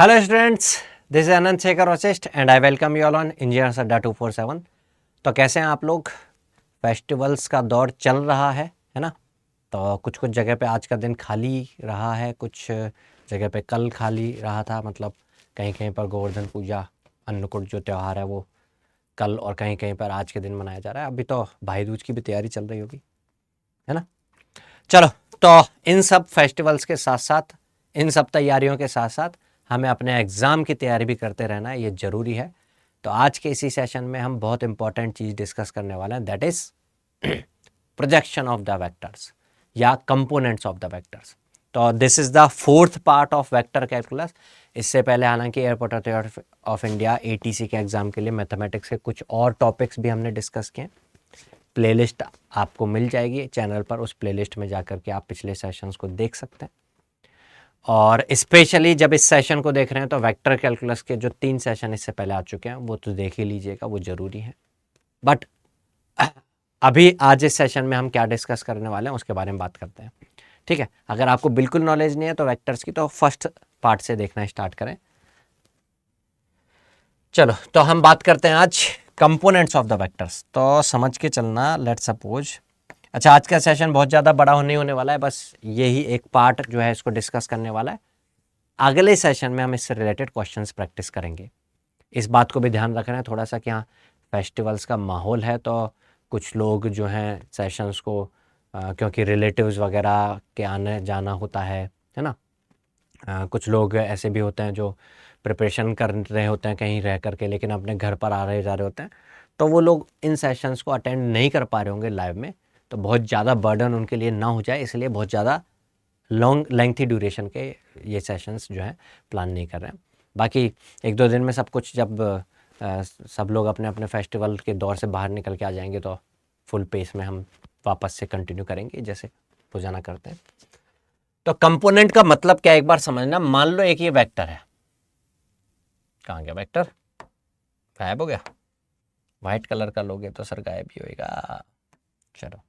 Hello students, this is Anand Shekhar Vasisht and I welcome you all on Engineers Adda 247। तो कैसे हैं आप लोग। फेस्टिवल्स का दौर चल रहा है ना। तो कुछ कुछ जगह पे आज का दिन खाली रहा है, कुछ जगह पे कल खाली रहा था। मतलब कहीं कहीं पर गोवर्धन पूजा अन्नकूट जो त्यौहार है वो कल और कहीं कहीं पर आज के दिन मनाया जा रहा है। अभी तो भाई दूज की भी तैयारी चल रही होगी, है ना। चलो, तो इन सब फेस्टिवल्स के साथ साथ, इन सब तैयारियों के साथ साथ हमें अपने एग्ज़ाम की तैयारी भी करते रहना है, ये ज़रूरी है। तो आज के इसी सेशन में हम बहुत इंपॉर्टेंट चीज़ डिस्कस करने वाले हैं, that is projection of the vectors या कंपोनेंट्स ऑफ द वेक्टर्स। तो this is the fourth part of vector calculus. इससे पहले हालांकि airport authority of India ATC के एग्ज़ाम के लिए मैथमेटिक्स के कुछ और टॉपिक्स भी हमने डिस्कस किए। प्लेलिस्ट आपको मिल जाएगी चैनल पर, उस प्लेलिस्ट में जाकर के आप पिछले सेशंस को देख सकते हैं। और स्पेशली जब इस सेशन को देख रहे हैं तो वेक्टर कैलकुलस के जो 3 सेशन इससे पहले आ चुके हैं वो तो देख ही लीजिएगा, वो ज़रूरी है। बट अभी आज इस सेशन में हम क्या डिस्कस करने वाले हैं उसके बारे में बात करते हैं, ठीक है। अगर आपको बिल्कुल नॉलेज नहीं है तो वेक्टर्स की, तो फर्स्ट पार्ट से देखना स्टार्ट करें। चलो, तो हम बात करते हैं आज कंपोनेंट्स ऑफ द वेक्टर्स। तो समझ के चलना, लेट्स सपोज, अच्छा आज का सेशन बहुत ज़्यादा बड़ा नहीं होने वाला है, बस यही एक पार्ट जो है इसको डिस्कस करने वाला है। अगले सेशन में हम इससे रिलेटेड क्वेश्चंस प्रैक्टिस करेंगे। इस बात को भी ध्यान रखना है थोड़ा सा कि हाँ, फेस्टिवल्स का माहौल है तो कुछ लोग जो हैं सेशंस को क्योंकि रिलेटिव्स वगैरह के आने जाना होता है ना। कुछ लोग ऐसे भी होते हैं जो प्रिपरेशन कर रहे होते हैं कहीं रह करके, लेकिन अपने घर पर आ रहे जा रहे होते हैं, तो वो लोग इन सेशंस को अटेंड नहीं कर पा रहे होंगे लाइव में। तो बहुत ज़्यादा बर्डन उनके लिए ना हो जाए, इसलिए बहुत ज़्यादा लॉन्ग लेंथी ड्यूरेशन के ये सेशंस जो है प्लान नहीं कर रहे हैं। बाकी 1-2 दिन में सब कुछ जब सब लोग अपने अपने फेस्टिवल के दौर से बाहर निकल के आ जाएंगे तो फुल पेस में हम वापस से कंटिन्यू करेंगे जैसे रोजाना करते हैं। तो कंपोनेंट का मतलब क्या, एक बार समझना। मान लो एक ये वेक्टर है, कहाँ गया वेक्टर, गायब हो गया। वाइट कलर का लोगे तो सर गायब ही होएगा। चलो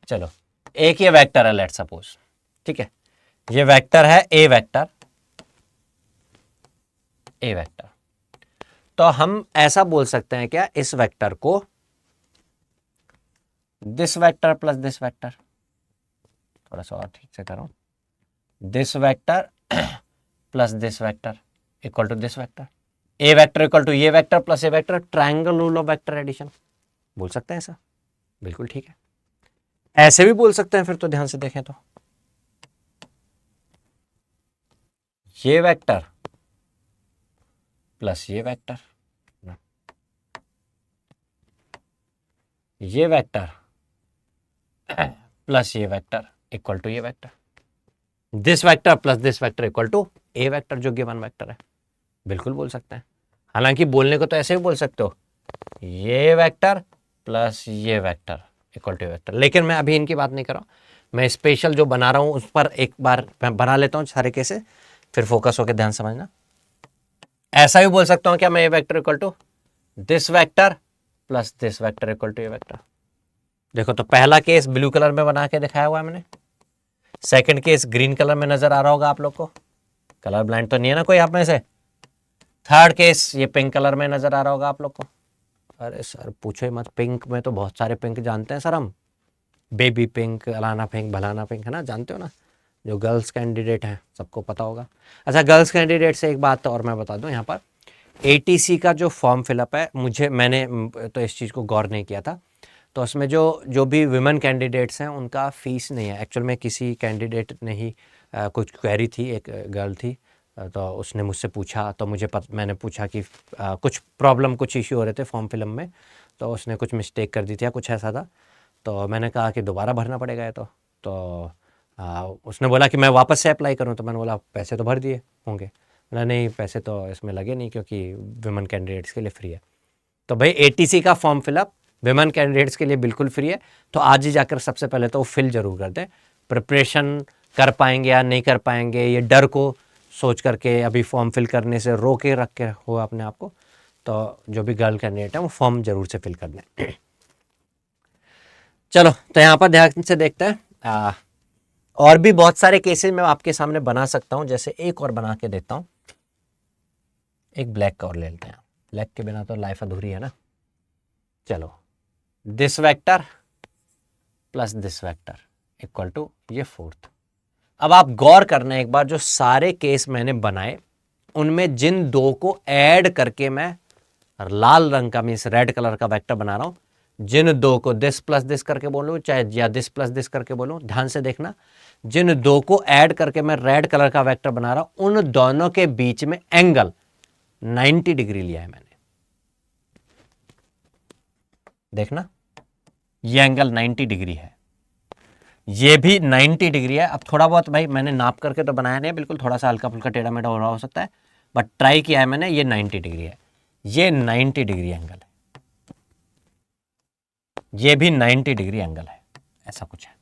चलो, एक ये वेक्टर है लेट सपोज, ठीक है। ये वेक्टर है ए वेक्टर, ए वेक्टर। तो हम ऐसा बोल सकते हैं क्या, इस वेक्टर को this vector plus this vector, थोड़ा सा और ठीक से करो, this vector plus this vector equal to this vector. A vector equal to ये vector plus A vector, triangle rule of vector addition बोल सकते हैं ऐसा, बिल्कुल ठीक है। ऐसे भी बोल सकते हैं फिर तो, ध्यान से देखें तो ये वेक्टर प्लस ये वेक्टर, ये वेक्टर प्लस ये वेक्टर इक्वल टू ये vector, this vector plus this vector equal to A vector जो गिवन वेक्टर है, बिल्कुल बोल सकते हैं। हालांकि बोलने को तो ऐसे भी बोल सकते हो, ये वेक्टर प्लस ये वेक्टर इक्वल टू वेक्टर, लेकिन मैं अभी इनकी बात नहीं कर रहा हूँ। मैं स्पेशल जो बना रहा हूँ उस पर एक बार मैं बना लेता हूँ सारे केसे, फिर फोकस होकर ध्यान समझना। ऐसा भी बोल सकता हूँ क्या मैं, ये vector equal to this vector plus this vector equal to ये वेक्टर। देखो, तो पहला केस ब्लू कलर में बना के दिखाया हुआ है मैंने, सेकंड केस ग्रीन कलर में नजर आ रहा होगा आप लोग को, कलर ब्लाइंड तो नहीं है ना कोई आप में से। थर्ड केस ये पिंक कलर में नजर आ रहा होगा आप लोग को। अरे सर पूछो ही मत, पिंक में तो बहुत सारे पिंक जानते हैं सर हम, बेबी पिंक, अलाना पिंक, भलाना पिंक, है ना, जानते हो ना, जो गर्ल्स कैंडिडेट हैं सबको पता होगा। अच्छा, गर्ल्स कैंडिडेट से एक बात और मैं बता दूं, यहाँ पर ATC का जो फॉर्म फिलअप है, मैंने तो इस चीज़ को गौर नहीं किया था, तो उसमें जो जो भी विमेन कैंडिडेट्स हैं उनका फ़ीस नहीं है। एक्चुअल में किसी कैंडिडेट ने ही कुछ क्वेरी थी, एक गर्ल थी, तो उसने मुझसे पूछा, तो मैंने पूछा कि कुछ प्रॉब्लम, कुछ इश्यू हो रहे थे फॉर्म फिलअप में, तो उसने कुछ मिस्टेक कर दी थी या कुछ ऐसा था, तो मैंने कहा कि दोबारा भरना पड़ेगा ये तो उसने बोला कि मैं वापस से अप्लाई करूं, तो मैंने बोला पैसे तो भर दिए होंगे। बोला नहीं, पैसे तो इसमें लगे नहीं क्योंकि विमेन कैंडिडेट्स के लिए फ्री है। तो भाई ATC का फॉर्म फिलअप विमेन कैंडिडेट्स के लिए बिल्कुल फ्री है, तो आज ही जाकर सबसे पहले तो वो फिल जरूर कर दें। प्रिपरेशन कर पाएंगे या नहीं कर पाएंगे, ये डर को सोच करके अभी फॉर्म फिल करने से रोके रख के हो अपने आप को, तो जो भी गर्ल कैंडिडेट है वो फॉर्म जरूर से फिल कर दें। चलो, तो यहाँ पर ध्यान से देखते हैं। और भी बहुत सारे केसेस मैं आपके सामने बना सकता हूं, जैसे एक और बना के देता हूं, एक ब्लैक का और ले लेते हैं। ब्लैक के बिना तो लाइफ अधूरी है ना। चलो, this vector plus this vector equal to ये फोर्थ। अब आप गौर करना एक बार, जो सारे केस मैंने बनाए उनमें जिन दो को ऐड करके मैं लाल रंग का मीन्स रेड कलर का वेक्टर बना रहा हूं, जिन दो को दिस प्लस दिस करके बोलूं चाहे या दिस प्लस दिस करके बोलूं, ध्यान से देखना, जिन दो को ऐड करके मैं रेड कलर का वेक्टर बना रहा हूं उन दोनों के बीच में एंगल 90 डिग्री लिया है मैंने। देखना, ये एंगल 90 डिग्री है, ये भी 90 डिग्री है। अब थोड़ा बहुत भाई मैंने नाप करके तो बनाया नहीं, बिल्कुल थोड़ा सा हल्का फुल्का टेढ़ा मेढ़ा हो रहा हो सकता है, बट ट्राई किया है मैंने। ये 90 डिग्री है, ये 90 डिग्री एंगल है, ये भी 90 डिग्री एंगल है, ऐसा कुछ है।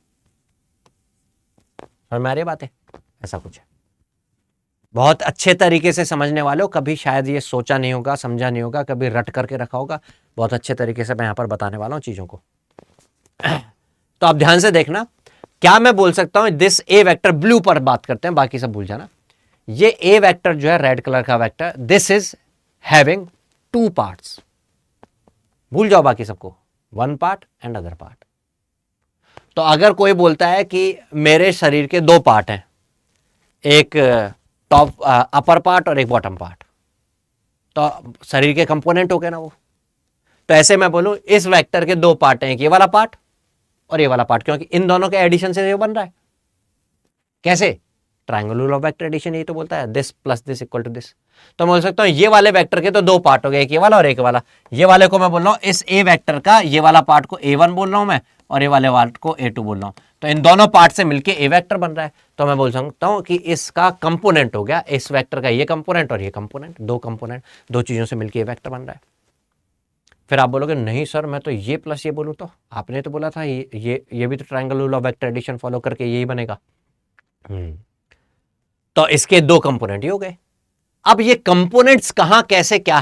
और मेरी बात है, ऐसा कुछ है। बहुत अच्छे तरीके से समझने वालों, कभी शायद ये सोचा नहीं होगा, समझा नहीं होगा, कभी रट करके रखा होगा, बहुत अच्छे तरीके से मैं यहां पर बताने वाला हूं चीजों को। तो आप ध्यान से देखना, क्या मैं बोल सकता हूं दिस ए वेक्टर, ब्लू पर बात करते हैं, बाकी सब भूल जाना। ये ए वेक्टर जो है रेड कलर का vector, this is having two parts, भूल जाओ बाकी सबको, one part and other part. तो अगर कोई बोलता है कि मेरे शरीर के दो पार्ट हैं, एक टॉप अपर पार्ट और एक बॉटम पार्ट, तो शरीर के कंपोनेंट हो गए ना वो। तो ऐसे मैं बोलूं इस वेक्टर के दो पार्ट हैं, एक ये वाला पार्ट और ये वाला पार्ट, क्योंकि इन दोनों के एडिशन से ये बन रहा है। कैसे? Triangle rule of vector addition, ये तो बोलता है this plus this equal to this. तो मैं बोल सकता हूं ये वाले वेक्टर के तो दो पार्ट हो गए, एक ये वाला और एक वाला। ये वाले को मैं बोल रहा हूं इस ए वेक्टर का ये वाला पार्ट को A1 बोल रहा हूं मैं, और ये वाले पार्ट को A2 बोल रहा हूं। तो इन दोनों पार्ट से मिलके ए वेक्टर बन रहा है। तो मैं बोल सकता हूं कि इसका कंपोनेंट हो गया, इस वेक्टर का ये कंपोनेंट और ये कंपोनेंट, दो कंपोनेंट, दो चीजों से मिलकर ए वेक्टर बन रहा है। फिर आप बोलोगे नहीं सर मैं तो ये प्लस ये बोलूं, तो आपने तो बोला था ये भी तो triangle rule of vector addition follow करके यही बनेगा। तो इसके दो कंपोनेंट ही हो गए। अब ये कंपोनेंट्स कहां कैसे क्या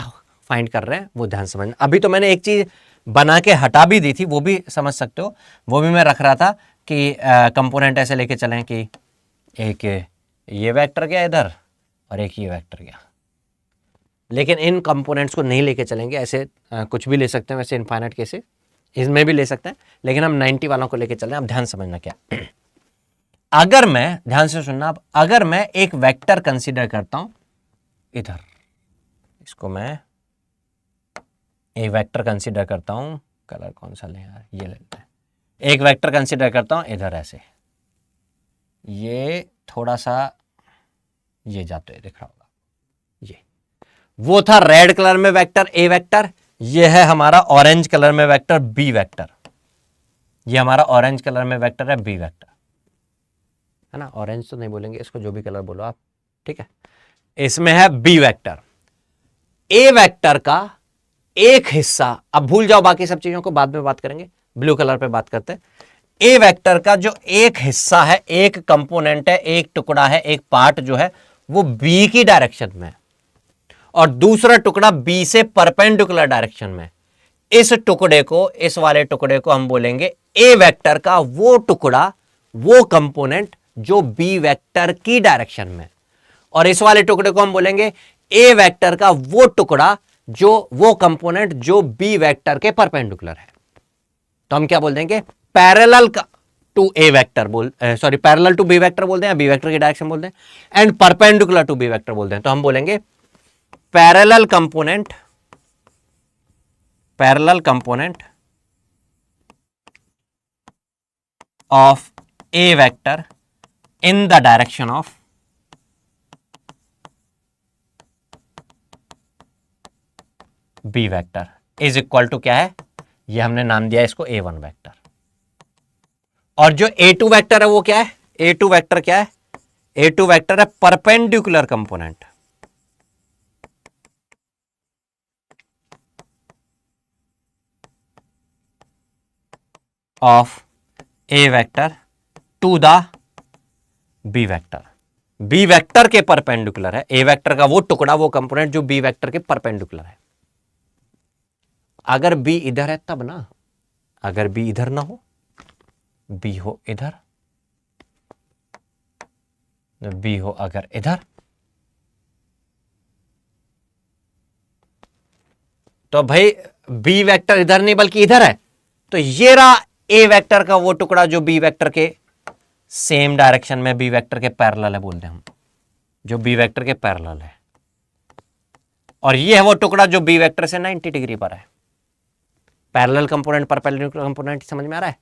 फाइंड कर रहे हैं वो ध्यान समझना। अभी तो मैंने एक चीज बना के हटा भी दी थी, वो भी समझ सकते हो, वो भी मैं रख रहा था कि कंपोनेंट ऐसे लेके चलें कि एक ये वेक्टर गया इधर और एक ये वेक्टर गया, लेकिन इन कंपोनेंट्स को नहीं लेके चलेंगे, ऐसे कुछ भी ले सकते हैं, वैसे इनफाइनाइट केसेस इसमें भी ले सकते हैं, लेकिन हम 90 वालों को लेके चल रहे हैं। अब ध्यान समझना क्या, अगर मैं, ध्यान से सुनना, अब अगर मैं एक वेक्टर कंसीडर करता हूं इधर, इसको मैं एक वेक्टर कंसीडर करता हूं, कलर कौन सा लें यार, ये लेते हैं। एक वेक्टर कंसीडर करता हूं इधर ऐसे, ये थोड़ा सा ये जाते दिख रहा होगा, ये वो था रेड कलर में वेक्टर ए वेक्टर, ये है हमारा ऑरेंज कलर में वेक्टर बी वेक्टर, ये हमारा ऑरेंज कलर में वेक्टर है बी वेक्टर, है ना। ऑरेंज तो नहीं बोलेंगे इसको, जो भी कलर बोलो आप, ठीक है। इसमें है बी वेक्टर। ए वेक्टर का एक हिस्सा, अब भूल जाओ बाकी सब चीजों को, बाद में बात करेंगे, ब्लू कलर पे बात करते हैं। ए वेक्टर का जो एक हिस्सा है, एक कंपोनेंट है, एक टुकड़ा है, एक पार्ट जो है वो बी की डायरेक्शन में है, और दूसरा टुकड़ा बी से परपेंडिकुलर डायरेक्शन में। इस टुकड़े को, इस वाले टुकड़े को हम बोलेंगे ए वेक्टर का वो टुकड़ा, वो कंपोनेंट जो बी वेक्टर की डायरेक्शन में, और इस वाले टुकड़े को हम बोलेंगे ए वेक्टर का वो टुकड़ा, जो वो कंपोनेंट जो बी वेक्टर के परपेंडिकुलर है। तो हम क्या बोल देंगे, पैरेलल टू ए वेक्टर बोल, sorry parallel to B vector बोलते हैं, बी वेक्टर की डायरेक्शन बोलते हैं, and perpendicular to B vector बोलते हैं। तो हम बोलेंगे parallel component of A vector in the direction of B vector is equal to क्या है, ये हमने नाम दिया इसको A1 वेक्टर। और जो A2 वेक्टर है वो क्या है, A2 वेक्टर क्या है, A2 वेक्टर है perpendicular component of A vector to the B vector. B vector के परपेंडिकुलर है, ए वेक्टर का वो टुकड़ा, वो कंपोनेंट जो बी वेक्टर के परपेंडिकुलर है। अगर बी इधर है तब ना, अगर बी इधर ना हो, बी हो इधर, बी हो अगर इधर, तो भाई बी वेक्टर इधर नहीं बल्कि इधर है, तो ये रहा ए वेक्टर का वो टुकड़ा जो बी वेक्टर के सेम डायरेक्शन में, बी वेक्टर के पैरेलल है बोलते हैं हम, जो बी वेक्टर के पैरेलल है। और ये है वो टुकड़ा जो बी वेक्टर से 90 डिग्री पर है। पैरेलल कंपोनेंट परपेंडिकुलर कंपोनेंट समझ में आ रहा है?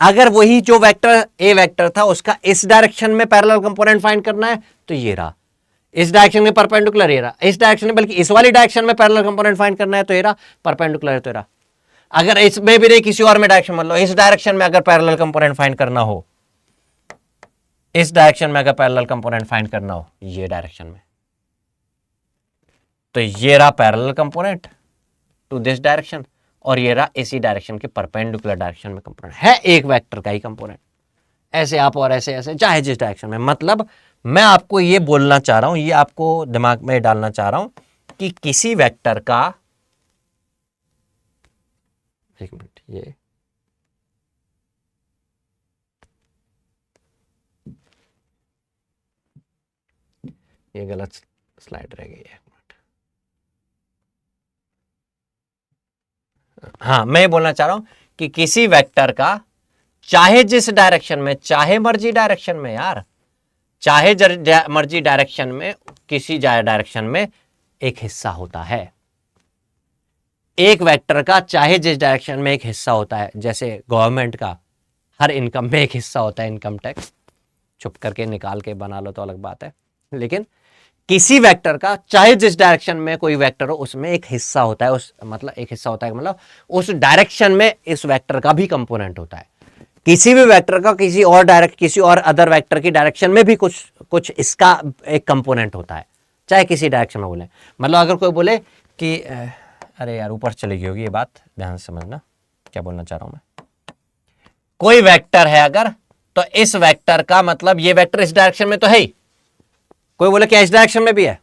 अगर वही जो वेक्टर ए वेक्टर था उसका इस डायरेक्शन में पैरेलल कंपोनेंट फाइंड करना है तो ये रहा, इस डायरेक्शन में परपेंडिकुलर ये रहा, इस डायरेक्शन में बल्कि इस वाली डायरेक्शन में पैरेलल कंपोनेंट फाइंड करना है तो ये रहा, परपेंडिकुलर है तो ये रहा। अगर इसमें भी नहीं किसी और में डायरेक्शन, मतलब इस डायरेक्शन में अगर पैरेलल कंपोनेंट फाइंड करना हो, इस डायरेक्शन में अगर पैरेलल कंपोनेंट फाइंड करना हो ये डायरेक्शन में, तो ये रहा parallel component to this direction, और ये रहा इसी डायरेक्शन के परपेंडिकुलर डायरेक्शन में कंपोनेंट है, एक वेक्टर का ही कंपोनेंट। ऐसे आप और ऐसे ऐसे चाहे जिस डायरेक्शन में, मतलब मैं आपको ये बोलना चाह रहा हूं, ये आपको दिमाग में डालना चाह रहा हूं कि किसी वेक्टर का, एक मिनट, ये गलत स्लाइड रह गई है। हाँ, मैं ये बोलना चाह रहा हूं कि किसी वेक्टर का चाहे जिस डायरेक्शन में, चाहे मर्जी डायरेक्शन में यार, चाहे मर्जी डायरेक्शन में, किसी डायरेक्शन में एक हिस्सा होता है। एक वेक्टर का चाहे जिस डायरेक्शन में एक हिस्सा होता है, जैसे गवर्नमेंट का हर इनकम में एक हिस्सा होता है, इनकम टैक्स, छुप करके निकाल के बना लो तो अलग बात है, लेकिन किसी वेक्टर का चाहे जिस डायरेक्शन में कोई वेक्टर हो उसमें एक हिस्सा होता है, उस मतलब एक हिस्सा होता है मतलब उस डायरेक्शन में इस वेक्टर का भी कंपोनेंट होता है। किसी भी वेक्टर का किसी और अदर वेक्टर की डायरेक्शन में भी कुछ इसका एक कंपोनेंट होता है, चाहे किसी डायरेक्शन में बोले। मतलब अगर कोई बोले कि अरे यार ऊपर चली गई होगी ये बात, ध्यान से समझना क्या बोलना चाह रहा हूं मैं। कोई वेक्टर है अगर, तो इस वेक्टर का मतलब ये वेक्टर इस डायरेक्शन में तो है ही, कोई बोले क्या इस डायरेक्शन में भी है?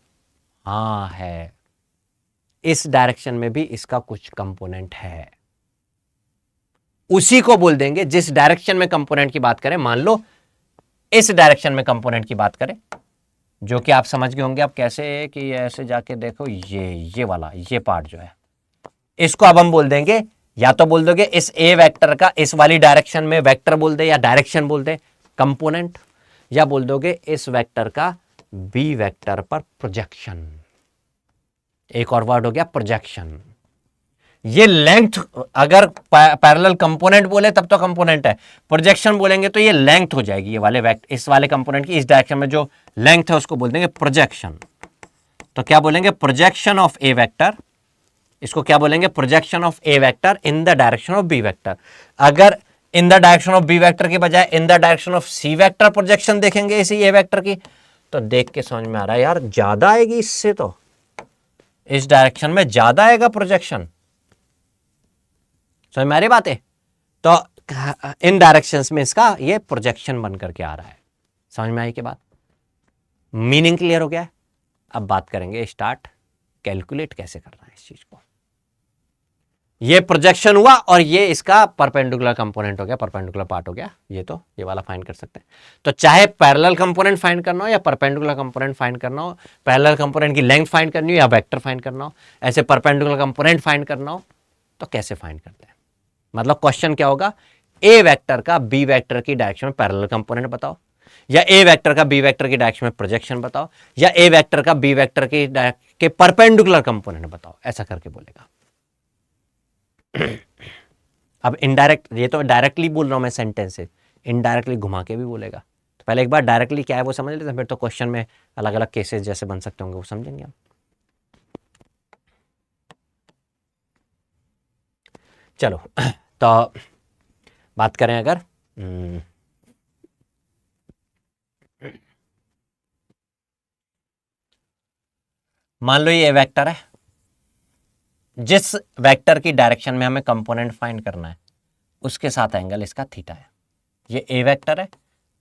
हाँ है, इस डायरेक्शन में भी इसका कुछ कंपोनेंट है, उसी को बोल देंगे। जिस डायरेक्शन में कंपोनेंट की बात करें, मान लो इस डायरेक्शन में कंपोनेंट की बात करें, जो कि आप समझ गए होंगे आप कैसे, कि ऐसे जाके देखो ये वाला ये पार्ट जो है, इसको अब हम बोल देंगे, या तो बोल दोगे इस ए वेक्टर का इस वाली डायरेक्शन में वेक्टर बोल दे, या डायरेक्शन बोल दे कंपोनेंट, या बोल दोगे इस वेक्टर का बी वेक्टर पर प्रोजेक्शन। एक और वर्ड हो गया प्रोजेक्शन। ये लेंथ, अगर पैरेलल कंपोनेंट बोले तब तो कंपोनेंट है, प्रोजेक्शन बोलेंगे तो ये लेंथ हो जाएगी, ये वाले इस वाले कंपोनेंट की इस डायरेक्शन में जो लेंथ है उसको बोल देंगे प्रोजेक्शन। तो क्या बोलेंगे? प्रोजेक्शन ऑफ ए वेक्टर, इसको क्या बोलेंगे? Projection of A vector in the direction of B vector. अगर in the direction of B vector के बजाय in the direction of C vector projection देखेंगे इसी ए वेक्टर की, तो देख के समझ में आ रहा है यार ज्यादा आएगी इससे, तो इस डायरेक्शन में ज्यादा आएगा प्रोजेक्शन। समझ में आ रही बात है? तो इन डायरेक्शंस में इसका ये प्रोजेक्शन बन करके आ रहा है। समझ में आई के बात? मीनिंग क्लियर हो गया है? अब बात करेंगे स्टार्ट कैलकुलेट कैसे करना है इस चीज को। ये प्रोजेक्शन हुआ और ये इसका परपेंडिकुलर कंपोनेंट हो गया, परपेंडिकुलर पार्ट हो गया, ये तो ये वाला फाइंड कर सकते हैं। तो चाहे पैरेलल कंपोनेंट फाइंड करना हो या परपेंडिकुलर कंपोनेंट फाइंड करना हो, पैरेलल कंपोनेंट की लेंथ फाइंड करनी हो या वेक्टर फाइंड करना हो, ऐसे परपेंडिकुलर कंपोनेंट फाइंड करना हो, तो कैसे फाइंड करते हैं? मतलब क्वेश्चन क्या होगा? ए वेक्टर का बी वेक्टर की डायरेक्शन में पैरेलल कंपोनेंट बताओ, या ए वेक्टर का बी वेक्टर की डायरेक्शन में प्रोजेक्शन बताओ, या ए वेक्टर का बी वेक्टर के परपेंडिकुलर कंपोनेंट बताओ, ऐसा करके बोलेगा। अब इनडायरेक्ट, ये तो डायरेक्टली बोल रहा हूं मैं सेंटेंस से, इनडायरेक्टली घुमा के भी बोलेगा। तो पहले एक बार डायरेक्टली क्या है वो समझ लेते हैं, फिर तो क्वेश्चन में अलग अलग केसेस जैसे बन सकते होंगे वो समझेंगे हम। चलो तो बात करें अगर मान लो ये वेक्टर है, जिस वेक्टर की डायरेक्शन में हमें कंपोनेंट फाइंड करना है उसके साथ एंगल इसका थीटा है। ये ए वेक्टर है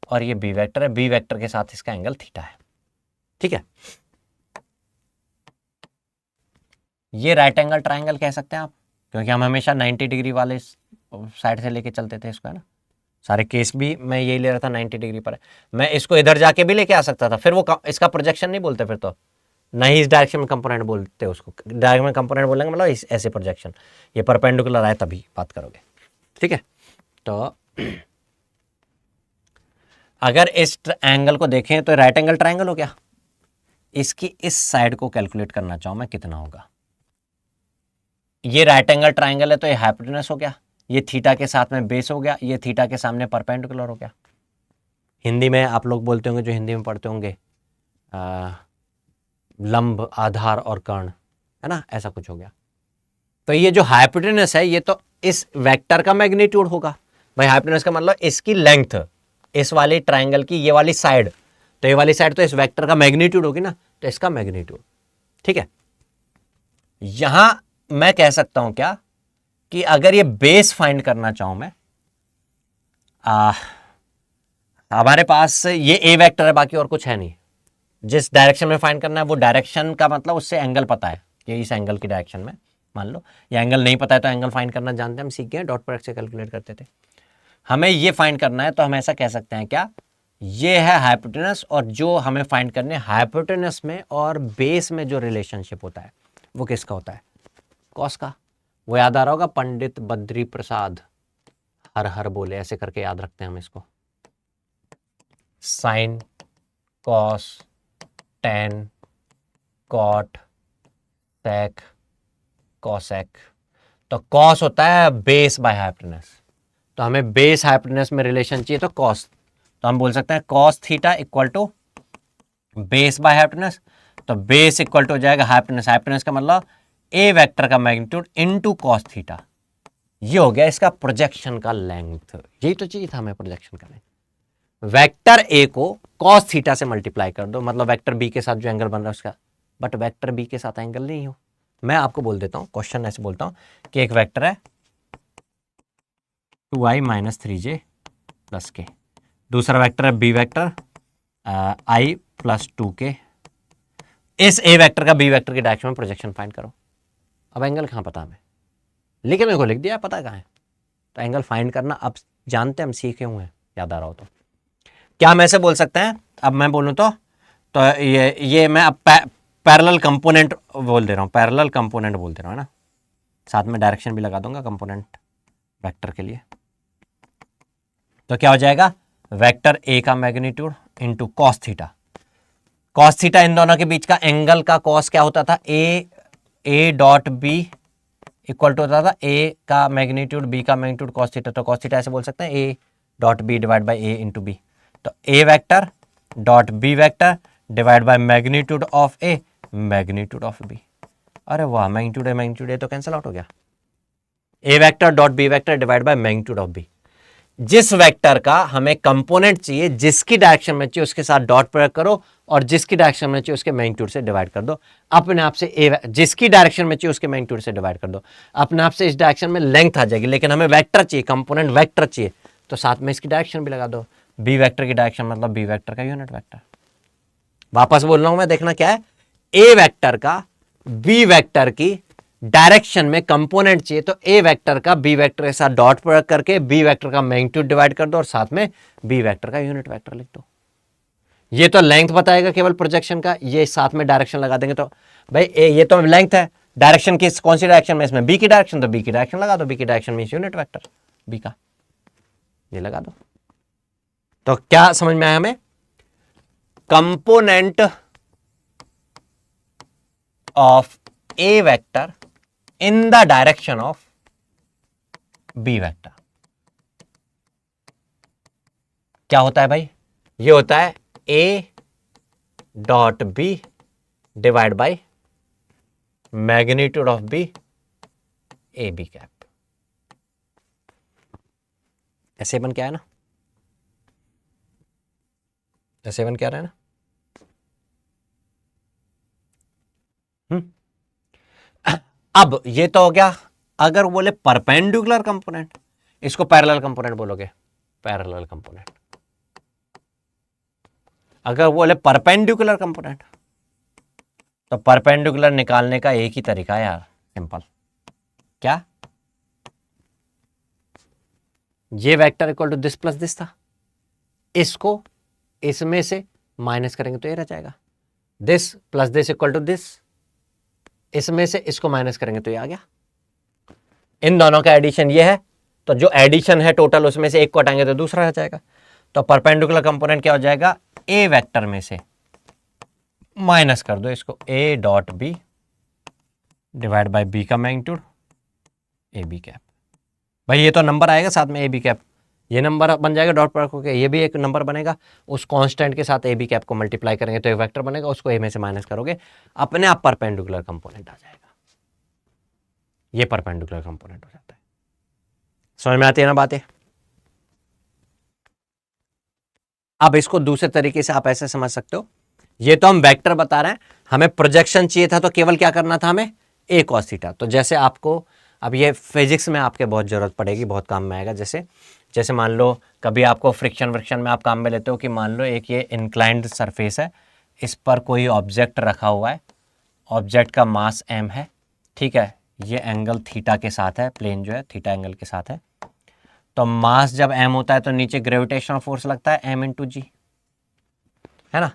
और ये बी वेक्टर है, बी वेक्टर के साथ इसका एंगल थीटा है। ठीक है, ये राइट एंगल ट्राइंगल कह सकते हैं आप, क्योंकि हम हमेशा 90 डिग्री वाले साइड से लेके चलते थे इसको, है ना। सारे केस भी मैं यही ले रहा था 90 डिग्री पर है। मैं इसको इधर जाके भी लेके आ सकता था, फिर वो इसका प्रोजेक्शन नहीं बोलते, फिर तो ना ही इस डायरेक्शन में कंपोनेंट बोलते उसको। डायरेक्शन में कंपोनेंट बोलेंगे मतलब ऐसे प्रोजेक्शन, ये परपेंडिकुलर आए तभी बात करोगे, ठीक है। तो अगर इस एंगल को देखें तो राइट एंगल ट्राइंगल हो गया, इसकी इस साइड को कैलकुलेट करना चाहूं मैं कितना होगा। ये राइट एंगल ट्राइंगल है तो ये हाइपोटेनस हो गया, ये थीटा के साथ में बेस हो गया, ये थीटा के सामने परपेंडिकुलर हो गया। हिंदी में आप लोग बोलते होंगे, जो हिंदी में पढ़ते होंगे, लंब, आधार और कर्ण, है ना, ऐसा कुछ हो गया। तो ये जो हाइपोटेनस है ये तो इस वेक्टर का मैग्नीट्यूड होगा भाई। हाइपोटेनस का मतलब इसकी लेंथ, इस वाली ट्राइंगल की ये वाली साइड, तो ये वाली साइड तो इस वेक्टर का मैग्नीट्यूड होगी ना, तो इसका मैग्नीट्यूड, ठीक है। यहां मैं कह सकता हूं क्या कि अगर ये बेस फाइंड करना चाहूं मैं, हमारे पास ये ए वेक्टर है, बाकी और कुछ है नहीं। जिस डायरेक्शन में फाइंड करना है वो डायरेक्शन का मतलब उससे एंगल पता है, ये इस एंगल की डायरेक्शन में, मान लो ये एंगल नहीं पता है तो एंगल फाइंड करना जानते हैं, हम सीख गए, डॉट प्रोडक्ट से कैलकुलेट करते थे। हमें ये फाइंड करना है तो हम ऐसा कह सकते हैं क्या, ये है हाइपोटेनस, और जो हमें फाइंड करने हाइपोटेनस में और बेस में जो रिलेशनशिप होता है वो किसका होता है, कॉस का। वो याद आ रहा होगा, पंडित बद्री प्रसाद हर हर बोले, ऐसे करके याद रखते हैं हम इसको, साइन, कॉस, टेन, कॉट, सेक, कॉसेक। तो कॉस होता है बेस बाय हाइपोटेनस, तो हमें बेस हाइपोटेनस में रिलेशन चाहिए तो कॉस, तो हम बोल सकते हैं cos theta equal to base by hypotenuse. तो बेस इक्वल टू हो जाएगा हाइपोटेनस, हाइपोटेनस का मतलब ए वेक्टर का मैग्नीट्यूड इनटू कॉस थीटा। ये हो गया इसका प्रोजेक्शन का लेंथ, यही तो चाहिए था हमें प्रोजेक्शन का लेंथ। वेक्टर ए को कॉस थीटा से मल्टीप्लाई कर दो, मतलब वेक्टर बी के साथ जो एंगल बन रहा है उसका, बट वेक्टर बी के साथ एंगल नहीं हो। मैं आपको बोल देता हूं, क्वेश्चन ऐसे बोलता हूं कि एक वेक्टर है 2i माइनस 3j प्लस के, दूसरा वेक्टर है B vector i plus 2k। इस ए वेक्टर का बी वेक्टर के डायरेक्शन में प्रोजेक्शन फाइंड करो। अब एंगल कहां पता हमें, लेकिन मेरे को लिख दिया, पता कहां है। तो एंगल फाइंड करना अब जानते हैं, हम सीखे हुए हैं, याद आ रहा हो तो। क्या हम ऐसे बोल सकते हैं, अब मैं बोलूं तो ये मैं अब पैरेलल कंपोनेंट बोल दे रहा हूं, पैरेलल कंपोनेंट बोल दे रहा हूं, है ना, साथ में डायरेक्शन भी लगा दूंगा कंपोनेंट वेक्टर के लिए। तो क्या हो जाएगा, वेक्टर ए का magnitude into cos theta. Cos theta इन दोनों के बीच का एंगल का कॉस क्या होता था, A dot B equal to होता था ए का मैग्नीट्यूड बी का मैग्नीट्यूड कॉस थीटा। तो कॉस थीटा ऐसे बोल सकते हैं A dot B divide by A into B. तो A vector dot B vector divide by magnitude of A magnitude of B. अरे वाह, मैग्नीट्यूड ए तो कैंसिल आउट हो गया। A vector dot B vector divide by magnitude of B. जिस vector का हमें component चाहिए, जिसकी डायरेक्शन में चाहिए उसके साथ डॉट प्रोडक्ट करो, और जिसकी डायरेक्शन में चाहिए उसके मैग्नीट्यूड से डिवाइड कर दो। अपने आप से जिसकी डायरेक्शन में चाहिए उसके मैग्नीट्यूड से डिवाइड कर दो, अपने आप से इस डायरेक्शन में लेंथ आ जाएगी। लेकिन हमें वेक्टर चाहिए, कंपोनेंट वेक्टर चाहिए, तो साथ में इसकी डायरेक्शन भी लगा दो। बी वेक्टर की डायरेक्शन मतलब बी वेक्टर का यूनिट वेक्टर। वापस बोल रहा हूं मैं, देखना क्या है, ए वेक्टर का बी वेक्टर की डायरेक्शन में कंपोनेंट चाहिए, तो ए वेक्टर का बी वेक्टर के साथ डॉट प्रोडक्ट करके बी वेक्टर का मैग्नीट्यूड डिवाइड कर दो और साथ में बी वेक्टर का यूनिट वेक्टर लिख दो। ये तो लेंथ बताएगा केवल प्रोजेक्शन का, ये साथ में डायरेक्शन लगा देंगे तो भाई ये तो लेंथ है, डायरेक्शन किस कौन सी डायरेक्शन में, इसमें बी की डायरेक्शन, तो बी की डायरेक्शन लगा दो, बी की direction means unit vector B का, ये लगा दो। तो क्या समझ में आया हमें, component of A vector in the direction of B vector क्या होता है भाई, ये होता है A dot B divide by magnitude of B A B cap. ऐसे बन क्या है ना, ऐसे बन क्या रहा है ना। अब ये तो हो गया, अगर बोले परपेंडिकुलर कंपोनेंट, इसको पैरेलल कंपोनेंट बोलोगे, पैरेलल कंपोनेंट। अगर बोले परपेंडिकुलर कंपोनेंट, तो परपेंडिकुलर निकालने का एक ही तरीका है यार, सिंपल। क्या, ये vector equal to this plus this था, इसको इसमें से माइनस करेंगे तो ये रह जाएगा, this plus this equal to this, इसमें से इसको माइनस करेंगे तो ये आ गया। इन दोनों का एडिशन ये है, तो जो एडिशन है टोटल उसमें से एक को हटाएंगे तो दूसरा रह जाएगा। तो परपेंडिकुलर कंपोनेंट क्या हो जाएगा, ए वेक्टर में से माइनस कर दो इसको A dot B divide by B का मैग्नीट्यूड ए बी कैप। भाई ये तो नंबर आएगा साथ में ए बी कैप, ये नंबर बन जाएगा डॉट प्रोडक्ट होकर, ये भी एक नंबर बनेगा, उस कांस्टेंट के साथ ए बी कैप को मल्टीप्लाई करेंगे तो एक वेक्टर बनेगा, उसको ए में से माइनस करोगे अपने आप परपेंडिकुलर कंपोनेंट आ जाएगा, ये परपेंडिकुलर कंपोनेंट हो जाता है। समझ में आती है ना बातें। अब इसको दूसरे तरीके से आप ऐसे समझ सकते हो, ये तो हम वेक्टर बता रहे हैं, हमें प्रोजेक्शन चाहिए था तो केवल क्या करना था हमें, ए कॉस थीटा। तो जैसे आपको अब ये फिजिक्स में आपके बहुत ज़रूरत पड़ेगी, बहुत काम में आएगा। जैसे मान लो कभी आपको फ्रिक्शन में आप काम में लेते हो कि मान लो एक ये इंक्लाइंड सरफेस है, इस पर कोई ऑब्जेक्ट रखा हुआ है, ऑब्जेक्ट का मास m है, ठीक है, ये एंगल थीटा के साथ है, प्लेन जो है थीटा एंगल के साथ है। तो मास जब m होता है तो नीचे ग्रेविटेशनल फोर्स लगता है m इंटू जी, है ना।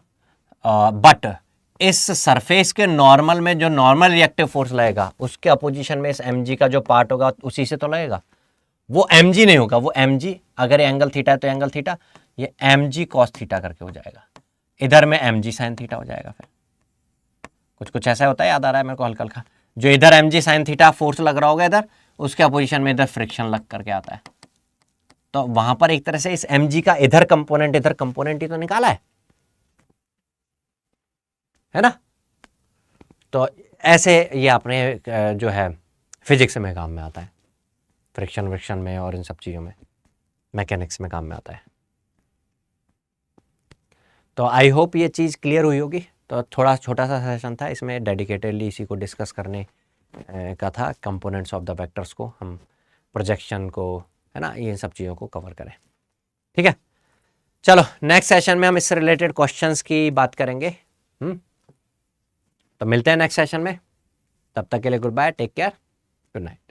बट इस सरफेस के नॉर्मल में जो नॉर्मल रिएक्टिव फोर्स लगेगा उसके अपोजिशन में इस mg का जो पार्ट होगा उसी से तो लगेगा, वो mg नहीं होगा, वो mg अगर एंगल थीटा है तो एंगल थीटा, ये mg कॉस थीटा करके हो जाएगा, इधर में mg साइन थीटा हो जाएगा। फिर कुछ ऐसा होता है, याद आ रहा है मेरे को हल्का हल्का, जो इधर mg साइन थीटा फोर्स लग रहा होगा इधर, उसके अपोजिशन में इधर फ्रिक्शन लग करके आता है। तो वहां पर एक तरह से इस mg का इधर कंपोनेंट ही तो निकाला है ना। तो ऐसे ये अपने जो है फिजिक्स में काम में आता है, फ्रिक्शन में और इन सब चीज़ों में, मैकेनिक्स में काम में आता है। तो आई होप ये चीज़ क्लियर हुई होगी। तो थोड़ा छोटा सा सेशन था, इसमें डेडिकेटेडली इसी को डिस्कस करने का था, कंपोनेंट्स ऑफ द वेक्टर्स को, हम प्रोजेक्शन को, है ना, ये सब चीज़ों को कवर करें। ठीक है, चलो नेक्स्ट सेशन में हम इससे रिलेटेड क्वेश्चंस की बात करेंगे। तो मिलते हैं नेक्स्ट सेशन में, तब तक के लिए goodbye, take care, good night.